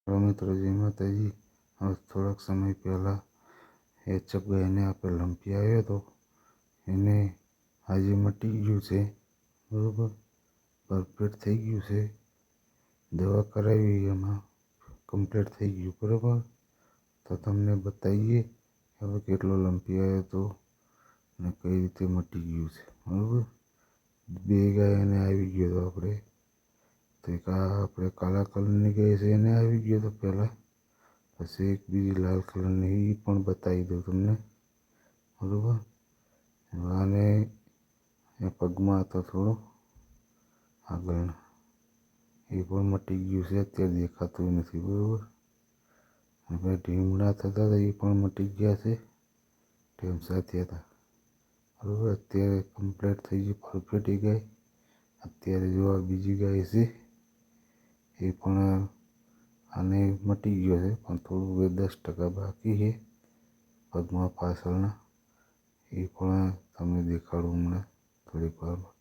Hello मित्रों, जय माता जी। और થોડાક સમય પહેલાં એચએફ ગાયને આપણે લંપી આવ્યો હતો, એને આજે મટી ગયું છે, બરાબર, પરફેક્ટ થઈ ગયું છે. દવા કરાવી એમાં કમ્પ્લીટ થઈ ગયું, બરાબર. તો તમને બતાવીએ હવે કેટલો લંપી આવ્યો હતો અને કઈ રીતે મટી ગયું છે, બરાબર. બે ગાય એને આવી ગયો હતો આપણે, તો એક આ આપણે કાળા કલરની ગાય છે એને આવી ગયો તો પહેલાં, પછી એક બીજી લાલ કલરની એ પણ બતાવી દઉં તમને, બરાબર. આને પગમાં હતો થોડો આગળના, એ પણ મટી ગયું છે, અત્યારે દેખાતું નથી, બરાબર. હવે ઢીમડા થતા હતા એ પણ મટી ગયા છે, ઢેમસા થયા હતા, બરાબર. અત્યારે કમ્પ્લીટ થઈ ગયું, પરફેક્ટ એ ગાય. અત્યારે જો આ બીજી ગાય છે એ પણ આને મટી ગયો છે, પણ થોડું 10% બાકી છે પગમાં પાછળના, એ પણ તમને દેખાડું હમણાં થોડીક વારમાં.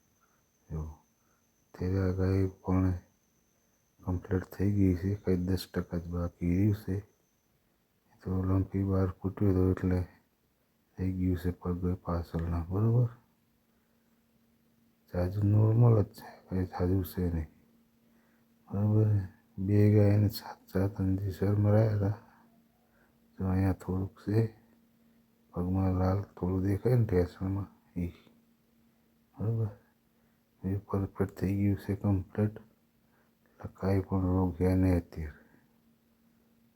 જો અત્યારે આ ગાય પણ કમ્પ્લીટ થઈ ગઈ છે, કંઈ 10% જ બાકી રહ્યું છે. તો લંપી બહાર ફૂટ્યો હતો એટલે થઈ ગયું છે પગ પાછળના, બરાબર. જાજુ નોર્મલ જ છે, કંઈ જાજુ છે નહીં, બરાબર. બે ગાયને 7 ઇન્જેક્શન મરાયા હતા. તો અહીંયા થોડુંક છે પગમાં લાલ થોડું દેખાય ને ઢેસણમાં, એ બરાબર. એ પરફેક્ટ થઈ ગયું છે કમ્પ્લીટ, એટલે કાંઈ પણ રોગ છે નહીં અત્યારે,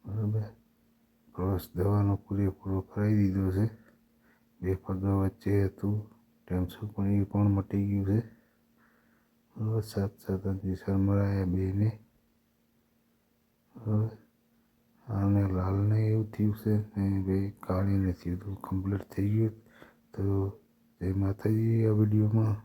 બરાબર. પ્લસ દવાનો પૂરેપૂરો કરાવી દીધો છે. બે પગ વચ્ચે હતું ટેન્શન પણ એ પણ મટી ગયું છે, બરાબર. 7 ઇન્જેક્શન મરાયા બેને, બરાબર. આને લાલને એવું થયું છે ને ભાઈ કાળીને થયું હતું, કમ્પ્લીટ થઈ ગયું. તો જય માતાજી. આ વિડીયોમાં